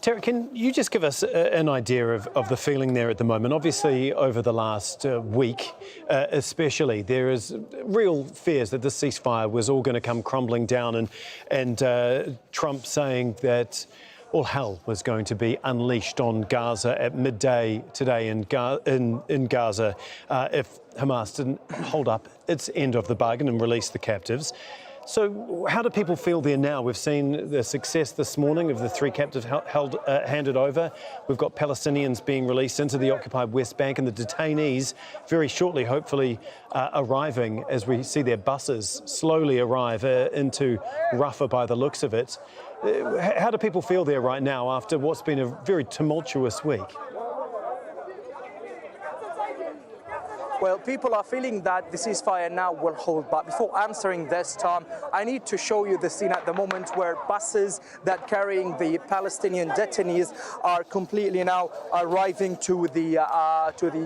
Terry, can you just give us an idea of the feeling there at the moment? Obviously, over the last week, especially, there is real fears that this ceasefire was all going to come crumbling down, and Trump saying that all hell was going to be unleashed on Gaza at midday today in Gaza if Hamas didn't hold up its end of the bargain and release the captives. So how do people feel there now? We've seen the success this morning of the 3 captives handed over. We've got Palestinians being released into the occupied West Bank, and the detainees very shortly, hopefully, arriving as we see their buses slowly arrive into Rafah by the looks of it. How do people feel there right now after what's been a very tumultuous week? Well, people are feeling that the ceasefire now will hold. But before answering this, Tom, I need to show you the scene at the moment where buses that carrying the Palestinian detainees are completely now arriving to the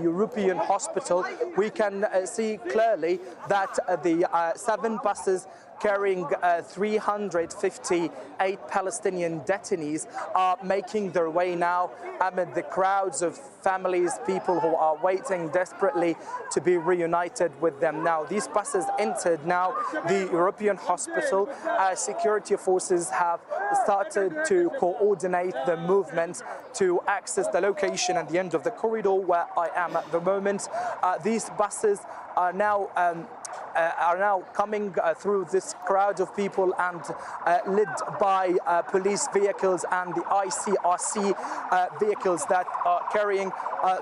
European hospital. We can see clearly that the 7 buses carrying 358 Palestinian detainees are making their way now amid the crowds of families, people who are waiting desperately to be reunited with them. Now, these buses entered now the European hospital. Security forces have started to coordinate the movement to access the location at the end of the corridor where I am at the moment. These buses are now coming through this crowd of people and led by police vehicles and the ICRC vehicles that are carrying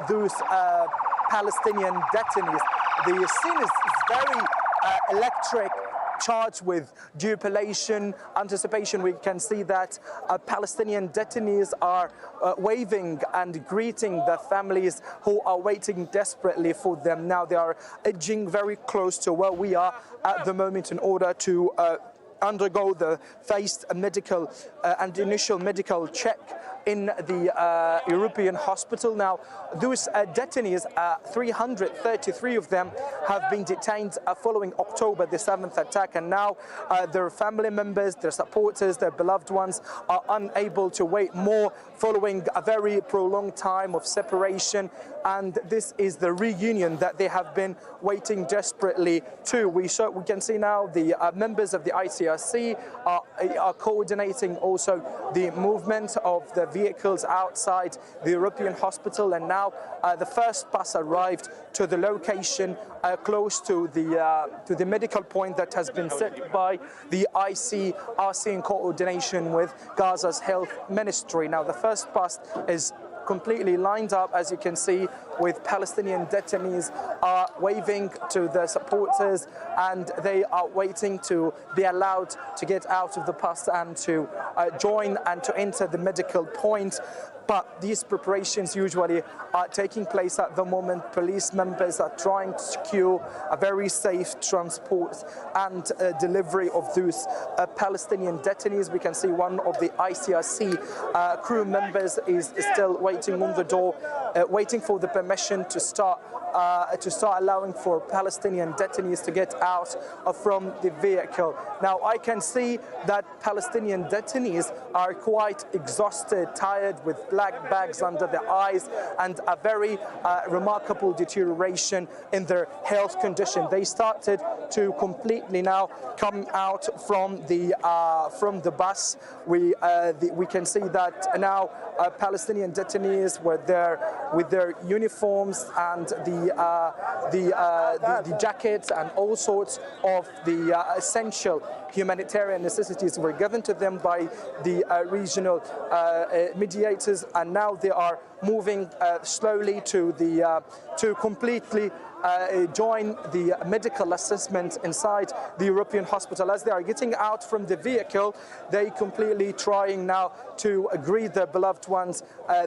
those Palestinian detainees. The scene is very electric, charged with jubilation, anticipation. We can see that Palestinian detainees are waving and greeting the families who are waiting desperately for them. Now they are edging very close to where we are at the moment in order to undergo the phased medical and initial medical check in the European hospital. Now, those detainees, 333 of them, have been detained following October the 7th attack, and now their family members, their supporters, their beloved ones are unable to wait more following a very prolonged time of separation, and this is the reunion that they have been waiting desperately to. We can see now the members of the ICRC are coordinating also the movement of the vehicles outside the European hospital, and now the first bus arrived to the location close to the medical point that has been set by the ICRC in coordination with Gaza's health ministry. Now the first bus is completely lined up, as you can see, with Palestinian detainees are waving to their supporters, and they are waiting to be allowed to get out of the bus and to join and to enter the medical point. But these preparations usually are taking place at the moment. Police members are trying to secure a very safe transport and delivery of those Palestinian detainees. We can see one of the ICRC crew members is still waiting on the door, waiting for the permission to start allowing for Palestinian detainees to get out from the vehicle. Now, I can see that Palestinian detainees are quite exhausted, tired, with black bags under their eyes and a very remarkable deterioration in their health condition. They started to completely now come out from the bus. We can see that now Palestinian detainees were there with their uniforms and the jackets and all sorts of the essential humanitarian necessities were given to them by the regional mediators, and now they are moving slowly to completely join the medical assessment inside the European hospital. As they are getting out from the vehicle, they completely trying now to greet their beloved ones.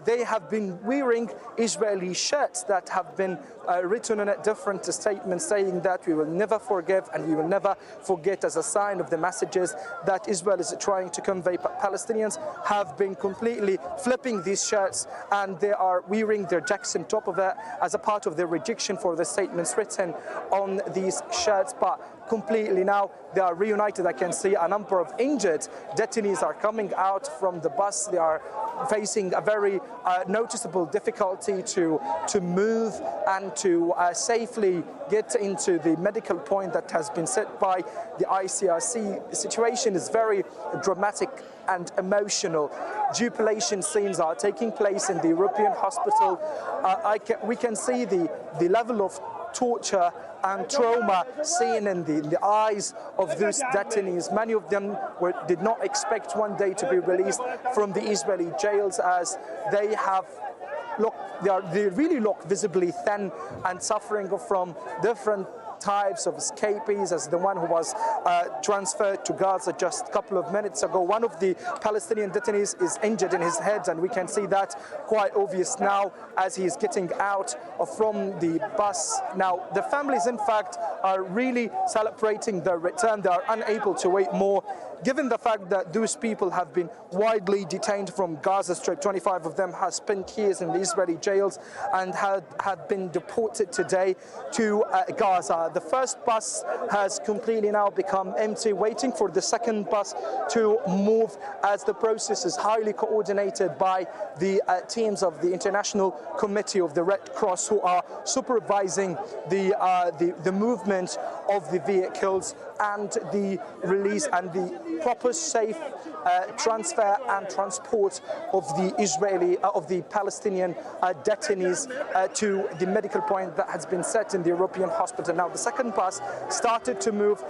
They have been wearing Israeli shirts that have been written in different statements saying that we will never forgive and we will never forget, as a sign of the messages that Israel is trying to convey. Palestinians have been completely flipping these shirts, and they are wearing their jackets on top of it as a part of their rejection for the statements written on these shirts. But completely now they are reunited. I can see a number of injured detainees are coming out from the bus. They are facing a very noticeable difficulty to move and to safely get into the medical point that has been set by the ICRC. The situation is very dramatic and emotional. Jubilation scenes are taking place in the European hospital. We can see the level of torture and trauma seen in the eyes of those detainees. Many of them did not expect one day to be released from the Israeli jails, as they really look visibly thin and suffering from different types of escapees, as the one who was transferred to Gaza just a couple of minutes ago. One of the Palestinian detainees is injured in his head, and we can see that quite obvious now as he is getting out from the bus. Now, the families, in fact, are really celebrating their return. They are unable to wait more, given the fact that those people have been widely detained from Gaza Strip. 25 of them have spent years in the Israeli jails and had been deported today to Gaza. The first bus has completely now become empty, waiting for the second bus to move, as the process is highly coordinated by the teams of the International Committee of the Red Cross, who are supervising the movement of the vehicles and the release and the proper safe transfer and transport of the Palestinian detainees to the medical point that has been set in the European hospital. Now, the second bus started to move.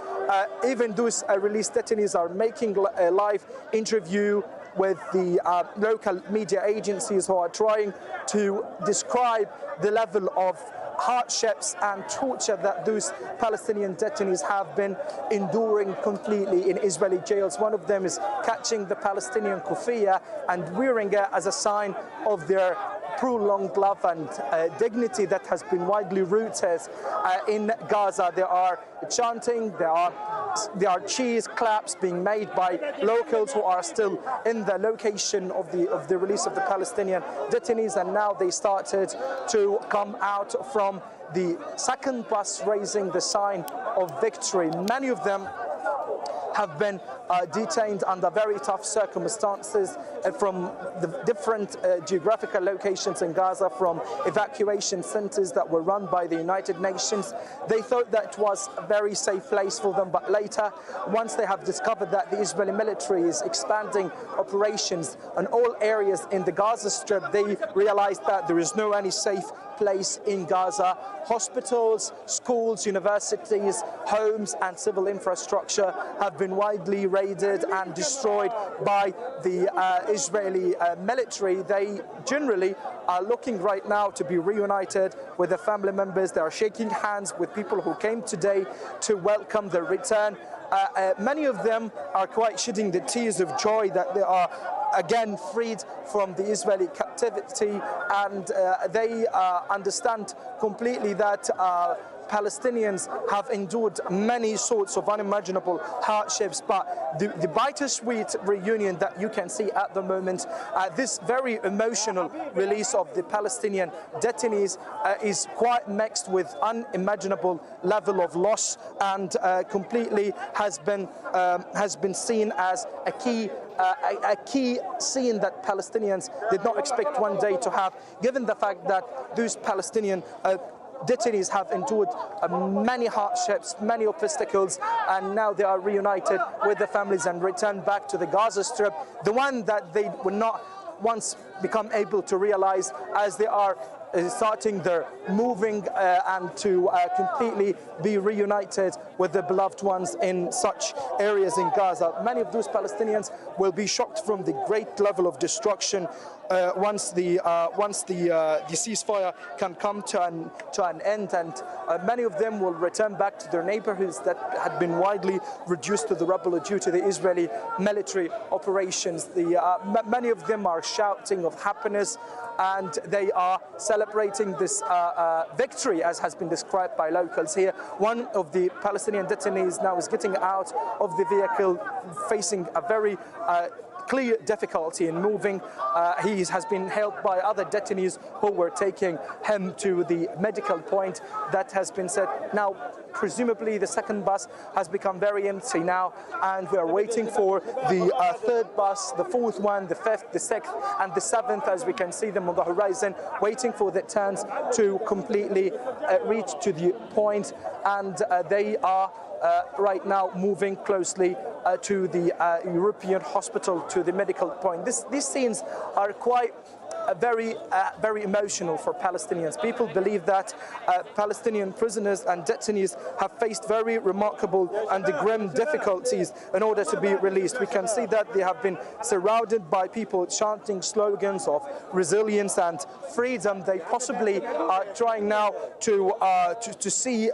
Even those released detainees are making a live interview with the local media agencies, who are trying to describe the level of hardships and torture that those Palestinian detainees have been enduring completely in Israeli jails. One of them is catching the Palestinian kufiya and wearing it as a sign of their prolonged love and dignity that has been widely rooted in Gaza. They are chanting, there are cheers claps being made by locals who are still in the location of the release of the Palestinian detainees, and now they started to come out from the second bus raising the sign of victory. Many of them have been detained under very tough circumstances from the different geographical locations in Gaza, from evacuation centers that were run by the United Nations. They thought that was a very safe place for them, but later, once they have discovered that the Israeli military is expanding operations in all areas in the Gaza Strip, they realized that there is no any safe place in Gaza. Hospitals, schools, universities, homes and civil infrastructure have been widely raided and destroyed by the Israeli military. They generally are looking right now to be reunited with their family members. They are shaking hands with people who came today to welcome their return. Many of them are quite shedding the tears of joy that they are again freed from the Israeli captivity, and they understand completely that Palestinians have endured many sorts of unimaginable hardships, but the bittersweet reunion that you can see at the moment, this very emotional release of the Palestinian detainees is quite mixed with unimaginable level of loss, and completely has been seen as a key scene that Palestinians did not expect one day to have, given the fact that those Palestinian detainees have endured many hardships, many obstacles, and now they are reunited with their families and returned back to the Gaza Strip, the one that they would not once become able to realize, as they are starting their moving and to completely be reunited with their beloved ones in such areas in Gaza. Many of those Palestinians will be shocked from the great level of destruction once the ceasefire can come to an end, and many of them will return back to their neighborhoods that had been widely reduced to the rubble due to the Israeli military operations. Many of them are shouting of happiness, and they are celebrating this victory, as has been described by locals here. One of the Palestinian detainees now is getting out of the vehicle, facing a very clear difficulty in moving. He has been helped by other detainees who were taking him to the medical point that has been set. Now, presumably the second bus has become very empty now, and we are waiting for the third bus, the fourth one, the fifth, the sixth, and the seventh, as we can see them on the horizon, waiting for the turns to completely reach to the point, and they are right now moving closely to the European hospital, to the medical point. These scenes are quite very emotional for Palestinians. People believe that Palestinian prisoners and detainees have faced very remarkable and grim difficulties in order to be released. We can see that they have been surrounded by people chanting slogans of resilience and freedom. They possibly are trying now to see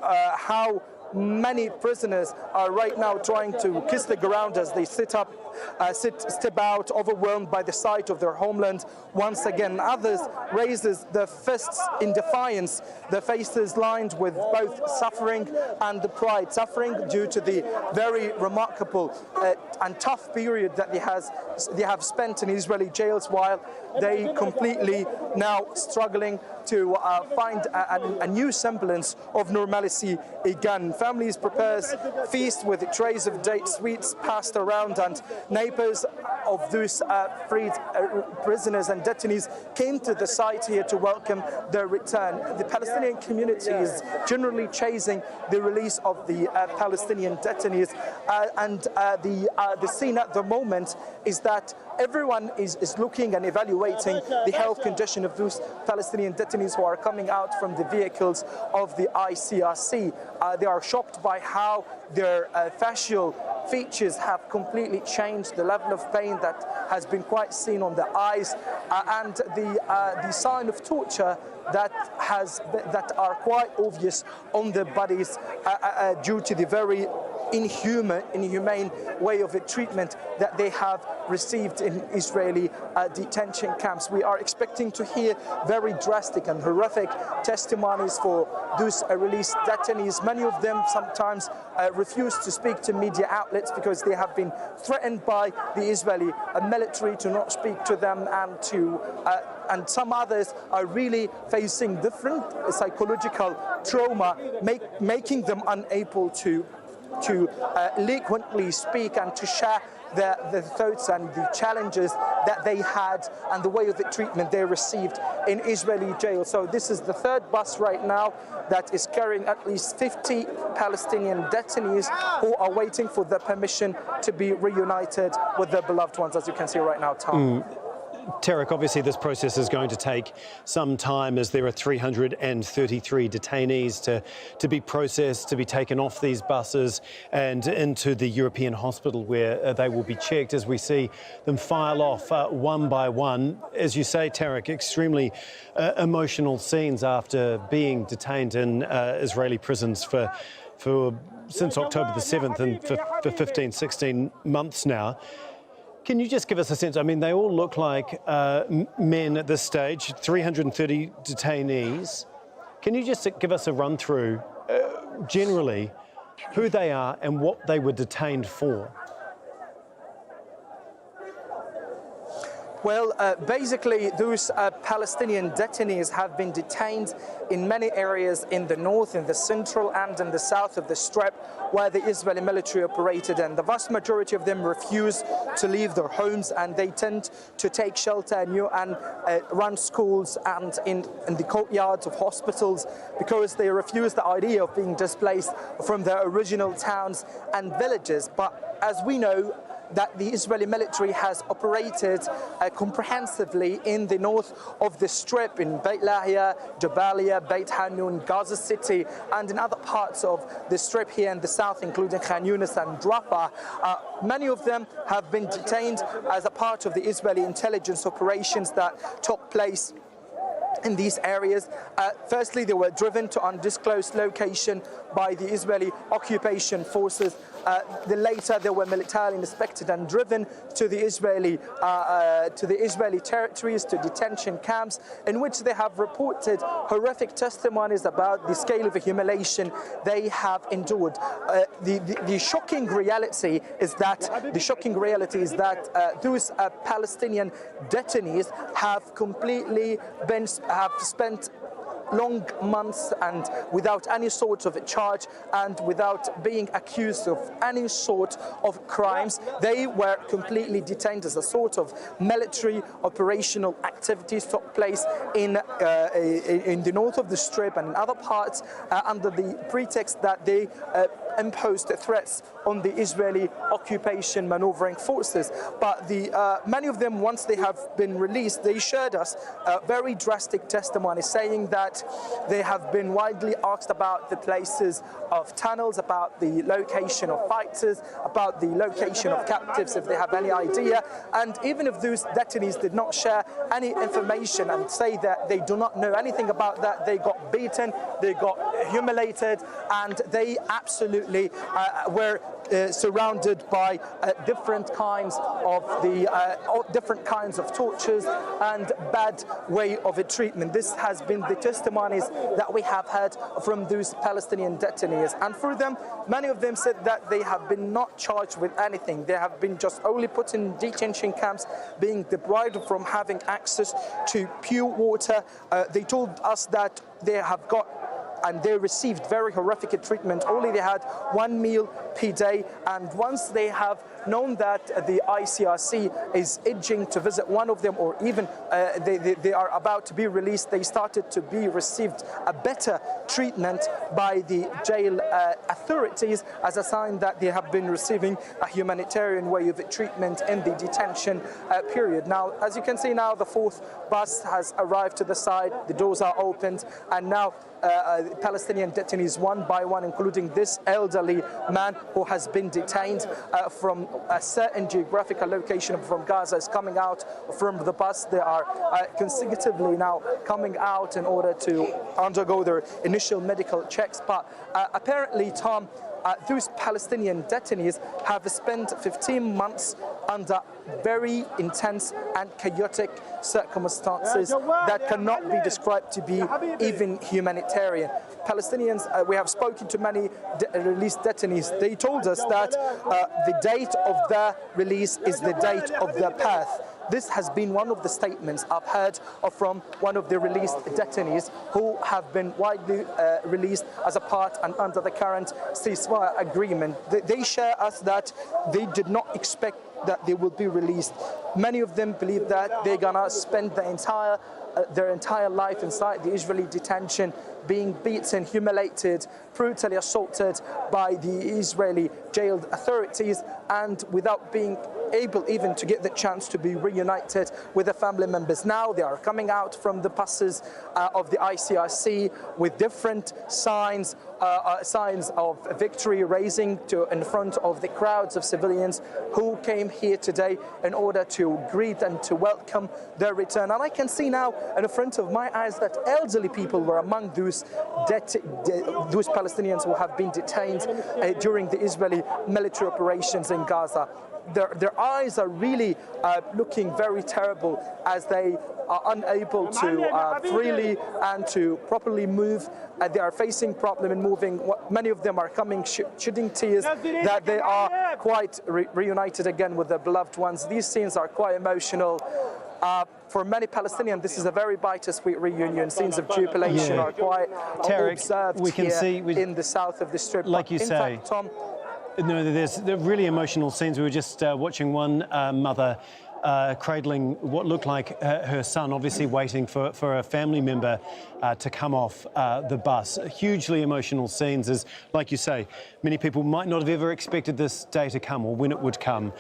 how many prisoners are right now trying to kiss the ground as they step out, overwhelmed by the sight of their homeland once again. Others raises their fists in defiance, their faces lined with both suffering and the pride. Suffering due to the very remarkable and tough period that they have spent in Israeli jails, while they completely now struggling to find a new semblance of normalcy again. Families prepare feasts with trays of date sweets passed around, and neighbors of those freed prisoners and detainees came to the site here to welcome their return. The Palestinian community is generally chasing the release of the Palestinian detainees, and the scene at the moment is that everyone is looking and evaluating the health condition of those Palestinian detainees who are coming out from the vehicles of the ICRC. They are shocked by how their facial features have completely changed, the level of pain that has been quite seen on the eyes, and the sign of torture that are quite obvious on their bodies due to the very inhumane way of treatment that they have received in Israeli detention camps. We are expecting to hear very drastic and horrific testimonies for those released detainees. Many of them sometimes refuse to speak to media outlets because they have been threatened by the Israeli military to not speak to them, and some others are really facing different psychological trauma, making them unable to eloquently speak and to share the thoughts and the challenges that they had and the way of the treatment they received in Israeli jail. So this is the third bus right now that is carrying at least 50 Palestinian detainees who are waiting for the permission to be reunited with their beloved ones, as you can see right now, Tom. Tarek, obviously this process is going to take some time, as there are 333 detainees to be processed, to be taken off these buses and into the European hospital where they will be checked as we see them file off one by one. As you say, Tarek, extremely emotional scenes after being detained in Israeli prisons since October the 7th and for 15, 16 months now. Can you just give us a sense? I mean, they all look like men at this stage, 330 detainees. Can you just give us a run through, generally, who they are and what they were detained for? Well, basically, those Palestinian detainees have been detained in many areas in the north, in the central and in the south of the Strip, where the Israeli military operated, and the vast majority of them refuse to leave their homes, and they tend to take shelter and run schools and in the courtyards of hospitals, because they refuse the idea of being displaced from their original towns and villages. But as we know, that the Israeli military has operated comprehensively in the north of the Strip, in Beit Lahia, Jabalia, Beit Hanun, Gaza City, and in other parts of the Strip here in the south, including Khan Younis and Rafah. Many of them have been detained as a part of the Israeli intelligence operations that took place in these areas. Firstly, they were driven to undisclosed location by the Israeli occupation forces. Later, they were militarily inspected and driven to the Israeli territories, to detention camps, in which they have reported horrific testimonies about the scale of humiliation they have endured. The shocking reality is that those Palestinian detainees have spent long months and without any sort of charge and without being accused of any sort of crimes. They were completely detained as a sort of military operational activities took place in the north of the Strip and in other parts under the pretext that they imposed threats on the Israeli occupation maneuvering forces. But many of them, once they have been released, they shared us very drastic testimony saying that they have been widely asked about the places of tunnels, about the location of fighters, about the location of captives, if they have any idea. And even if those detainees did not share any information and say that they do not know anything about that, they got beaten, they got humiliated, and they absolutely were surrounded by different kinds of tortures and bad way of treatment. This has been the testimonies that we have heard from those Palestinian detainees, and for them, many of them said that they have been not charged with anything. They have been just only put in detention camps, being deprived from having access to pure water. They told us that they have got and they received very horrific treatment. Only they had one meal per day, and once they have known that the ICRC is edging to visit one of them, or even they are about to be released, they started to be received a better treatment by the jail authorities as a sign that they have been receiving a humanitarian way of treatment in the detention period. Now, as you can see now, the fourth bus has arrived to the side, the doors are opened, and now Palestinian detainees one by one, including this elderly man who has been detained from a certain geographical location from Gaza, is coming out from the bus. They are consecutively now coming out in order to undergo their initial medical checks. But apparently, Tom, those Palestinian detainees have spent 15 months under very intense and chaotic circumstances that cannot be described to be even humanitarian. Palestinians, we have spoken to many released detainees. They told us that the date of their release is the date of their path. This has been one of the statements I've heard from one of the released detainees who have been widely released as a part and under the current ceasefire agreement. They share us that they did not expect that they will be released. Many of them believe that they're gonna spend their entire life inside the Israeli detention, being beaten, humiliated, brutally assaulted by the Israeli jailed authorities, and without being able even to get the chance to be reunited with their family members. Now they are coming out from the buses of the ICRC with different signs of victory raising in front of the crowds of civilians who came here today in order to greet and to welcome their return. And I can see now in front of my eyes that elderly people were among those Palestinians who have been detained during the Israeli military operations in Gaza. Their eyes are really looking very terrible as they are unable to freely and to properly move. They are facing problem in moving. Many of them are coming shedding tears that they are quite reunited again with their beloved ones. These scenes are quite emotional. For many Palestinians, this is a very bittersweet reunion. Scenes of jubilation are quite observed in the south of the Strip. Like you say, in fact, Tom, no, there's really emotional scenes. We were just watching one mother cradling what looked like her son, obviously waiting for a family member to come off the bus. Hugely emotional scenes, as, like you say, many people might not have ever expected this day to come or when it would come.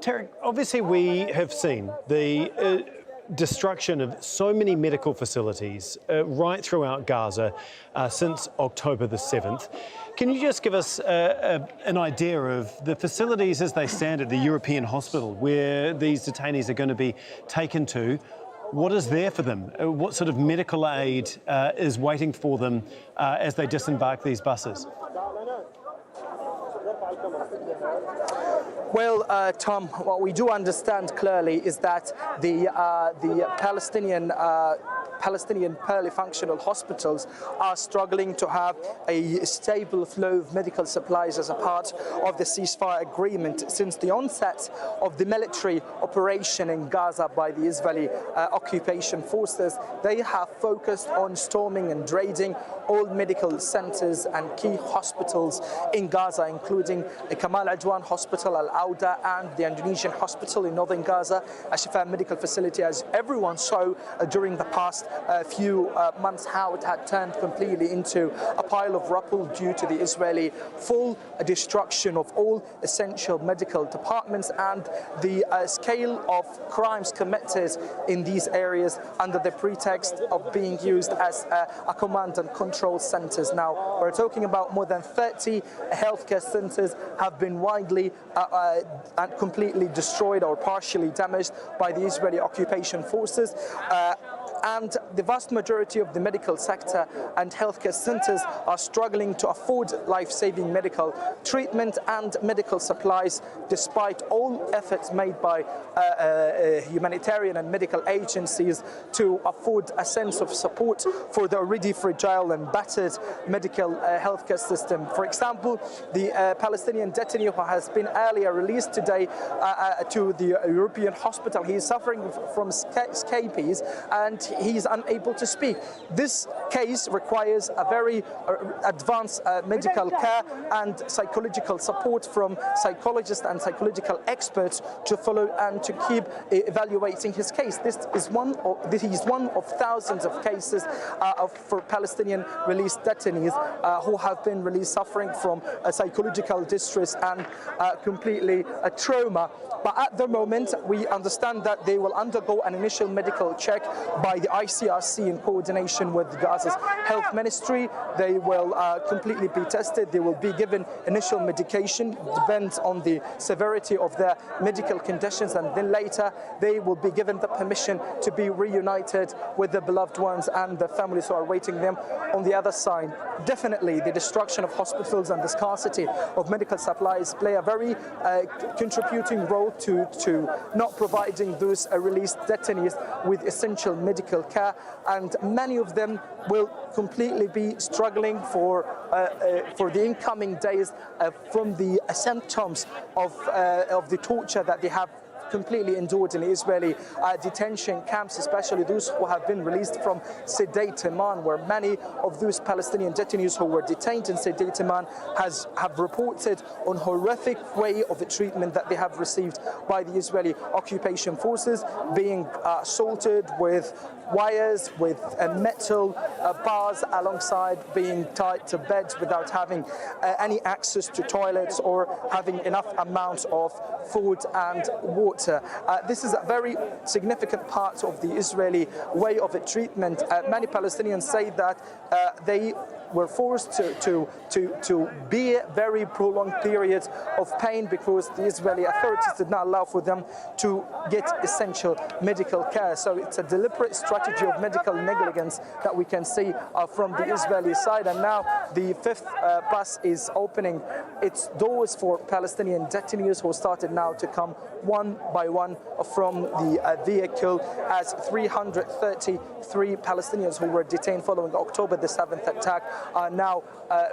Tarek, obviously we have seen the destruction of so many medical facilities right throughout Gaza since October the 7th. Can you just give us an idea of the facilities as they stand at the European hospital where these detainees are going to be taken to? What is there for them? What sort of medical aid is waiting for them as they disembark these buses? Well, Tom, what we do understand clearly is that the Palestinian purely functional hospitals are struggling to have a stable flow of medical supplies as a part of the ceasefire agreement. Since the onset of the military operation in Gaza by the Israeli occupation forces, they have focused on storming and raiding all medical centers and key hospitals in Gaza, including the Kamal Adwan Hospital, Al-Auda, and the Indonesian hospital in northern Gaza, a Shifa medical facility, as everyone saw during the past few months how it had turned completely into a pile of rubble due to the Israeli full destruction of all essential medical departments and the scale of crimes committed in these areas under the pretext of being used as a command and control centers. Now, we're talking about more than 30 healthcare centers have been widely and completely destroyed or partially damaged by the Israeli occupation forces. And the vast majority of the medical sector and healthcare centers are struggling to afford life-saving medical treatment and medical supplies, despite all efforts made by humanitarian and medical agencies to afford a sense of support for the already fragile and battered medical healthcare system. For example, the Palestinian detainee who has been earlier released today to the European hospital, he is suffering from scabies and he is unable to speak. This case requires a very advanced medical care and psychological support from psychologists and psychological experts to follow and to keep evaluating his case. This is one of thousands of cases for Palestinian released detainees who have been released suffering from psychological distress and completely a trauma. But at the moment, we understand that they will undergo an initial medical check by the ICRC in coordination with Gaza's health ministry. They will completely be tested. They will be given initial medication, depends on the severity of their medical conditions, and then later they will be given the permission to be reunited with their beloved ones and the families who are waiting them on the other side. Definitely, the destruction of hospitals and the scarcity of medical supplies play a very contributing role to not providing those released detainees with essential medical care, and many of them will completely be struggling for the incoming days from the symptoms of the torture that they have completely endured in Israeli detention camps, especially those who have been released from Detainee, where many of those Palestinian detainees who were detained in Detainee have reported on horrific way of the treatment that they have received by the Israeli occupation forces, being assaulted with wires, with metal bars, alongside being tied to beds without having any access to toilets or having enough amounts of food and water. This is a very significant part of the Israeli way of treatment. Many Palestinians say that they were forced to bear very prolonged periods of pain because the Israeli authorities did not allow for them to get essential medical care. So it's a deliberate strategy of medical negligence that we can see from the Israeli side. And now the fifth bus is opening its doors for Palestinian detainees who started now to come one by one from the vehicle, as 333 Palestinians who were detained following October the 7th attack are now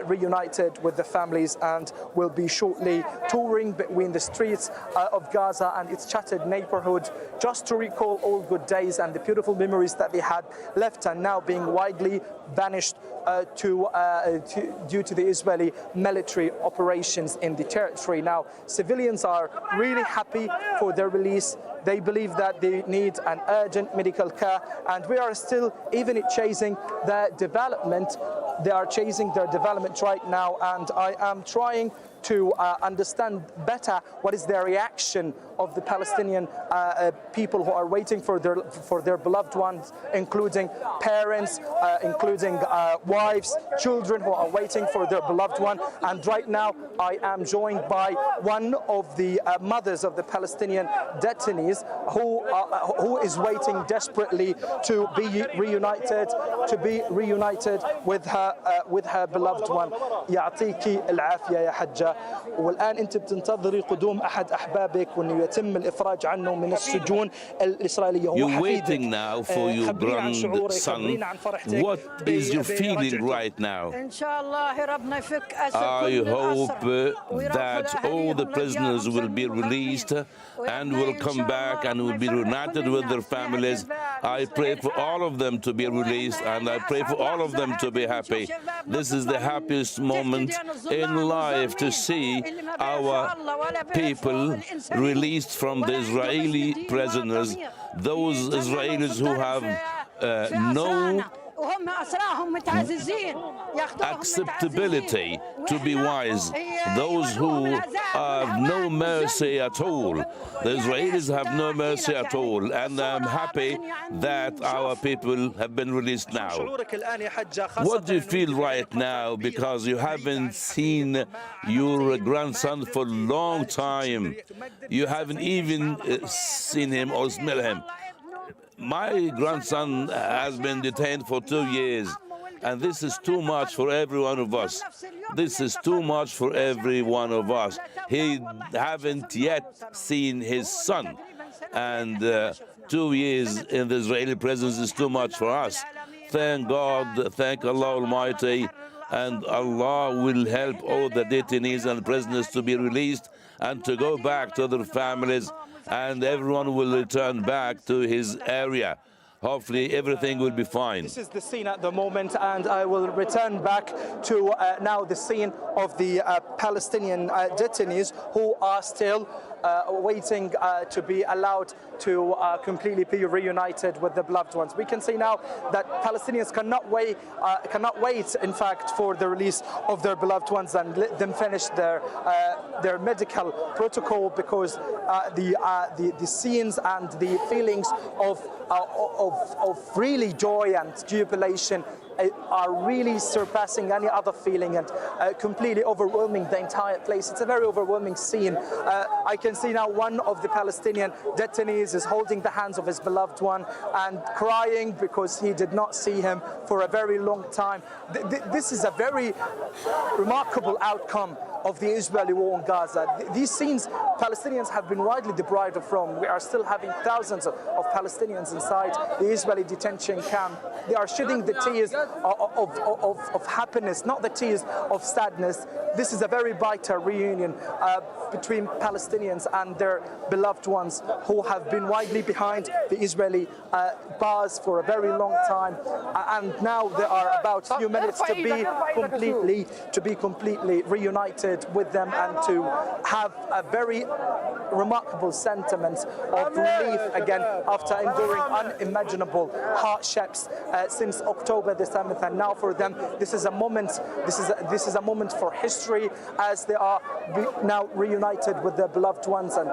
reunited with the families and will be shortly touring between the streets of Gaza and its shattered neighborhood, just to recall all good days and the beautiful memories that they had left and now being widely banished due to the Israeli military operations in the territory. Now, civilians are really happy for their release. They believe that they need an urgent medical care, and we are still even chasing their development. They are chasing their development right now, and I am trying to understand better what is the reaction of the Palestinian people who are waiting for their beloved ones, including parents, including wives, children who are waiting for their beloved one. And right now I am joined by one of the mothers of the Palestinian detainees who is waiting desperately to be reunited with her beloved one. يعطيكي العافية يا حجة. والآن أنت بتنتظري قدوم أحد أحبابك وإنه يتم الإفراج عنه من السجون الإسرائيلية. You're waiting now for your grandson. What is your feeling right now? I hope that all the prisoners will be released and will come back and will be reunited with their families. I pray for all of them to be released, and I pray for all of them to be happy. This is the happiest moment in life, to see our people released from the Israeli prisoners, those Israelis who have no acceptability, to be wise, those who have no mercy at all. The Israelis have no mercy at all, and I'm happy that our people have been released now. What do you feel right now, because you haven't seen your grandson for a long time? You haven't even seen him or smell him. My grandson has been detained for 2 years, and this is too much for every one of us. This is too much for every one of us. He haven't yet seen his son, and 2 years in the Israeli prisons is too much for us. Thank God, thank Allah Almighty, and Allah will help all the detainees and prisoners to be released and to go back to their families, and everyone will return back to his area. Hopefully everything will be fine. This is the scene at the moment, and I will return back to now the scene of the Palestinian detainees who are still waiting to be allowed to completely be reunited with their beloved ones. We can see now that Palestinians cannot wait, in fact, for the release of their beloved ones and let them finish their medical protocol, because the scenes and the feelings of really joy and jubilation are really surpassing any other feeling and completely overwhelming the entire place. It's a very overwhelming scene. I can see now one of the Palestinian detainees is holding the hands of his beloved one and crying because he did not see him for a very long time. This is a very remarkable outcome of the Israeli war in Gaza. These scenes Palestinians have been widely deprived from. We are still having thousands of Palestinians inside the Israeli detention camp. They are shedding the tears of happiness, not the tears of sadness. This is a very bitter reunion between Palestinians and their beloved ones who have been widely behind the Israeli bars for a very long time, and now there are about a few minutes to be completely reunited with them and to have a very remarkable sentiment of relief again after enduring unimaginable hardships since October the 7th. And now for them, this is a moment. This is a moment for history, as they are now reunited with their beloved ones, and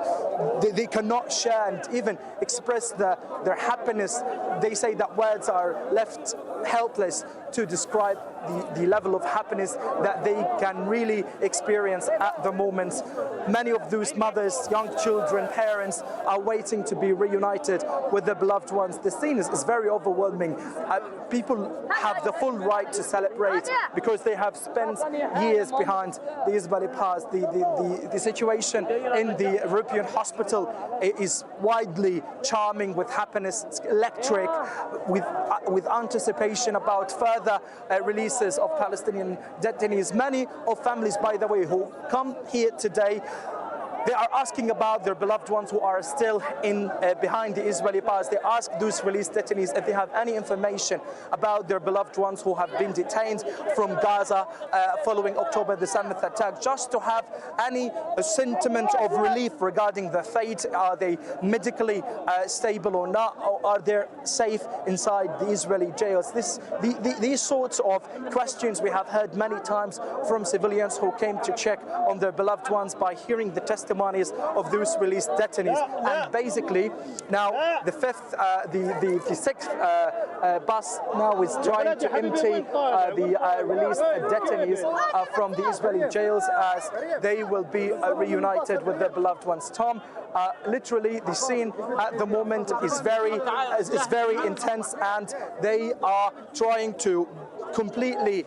they cannot share and even express their happiness. They say that words are left helpless to describe the level of happiness that they can really experience at the moment. Many of those mothers, young children, parents are waiting to be reunited with their beloved ones. The scene is very overwhelming. People have the full right to celebrate because they have spent years behind the Israeli bars. The situation in the European hospital is widely charming, with happiness. It's electric, with anticipation about further releases of Palestinian detainees. Many of families, by the way, who come here today They are asking about their beloved ones who are still in behind the Israeli bars. They ask those released detainees if they have any information about their beloved ones who have been detained from Gaza following October the 7th attack, just to have any sentiment of relief regarding the fate. Are they medically stable or not? Or are they safe inside the Israeli jails? These sorts of questions we have heard many times from civilians who came to check on their beloved ones by hearing the testimonies of those released detainees. And basically now the sixth bus now is trying to empty the released detainees from the Israeli jails as they will be reunited with their beloved ones. Tom, literally the scene at the moment is very intense, and they are trying to completely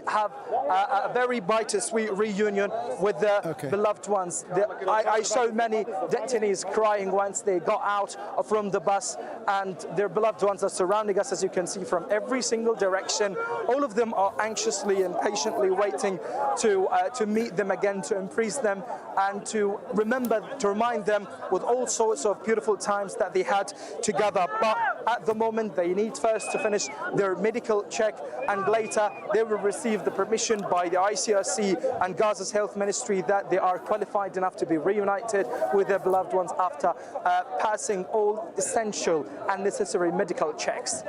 have a very bittersweet reunion with their beloved ones. I saw many detainees crying once they got out from the bus, and their beloved ones are surrounding us, as you can see, from every single direction. All of them are anxiously and patiently waiting to meet them again, to embrace them, and to remind them with all sorts of beautiful times that they had together. But at the moment, they need first to finish their medical check, and later they will receive the permission by the ICRC and Gaza's health ministry that they are qualified enough to be reunited with their beloved ones after passing all essential and necessary medical checks.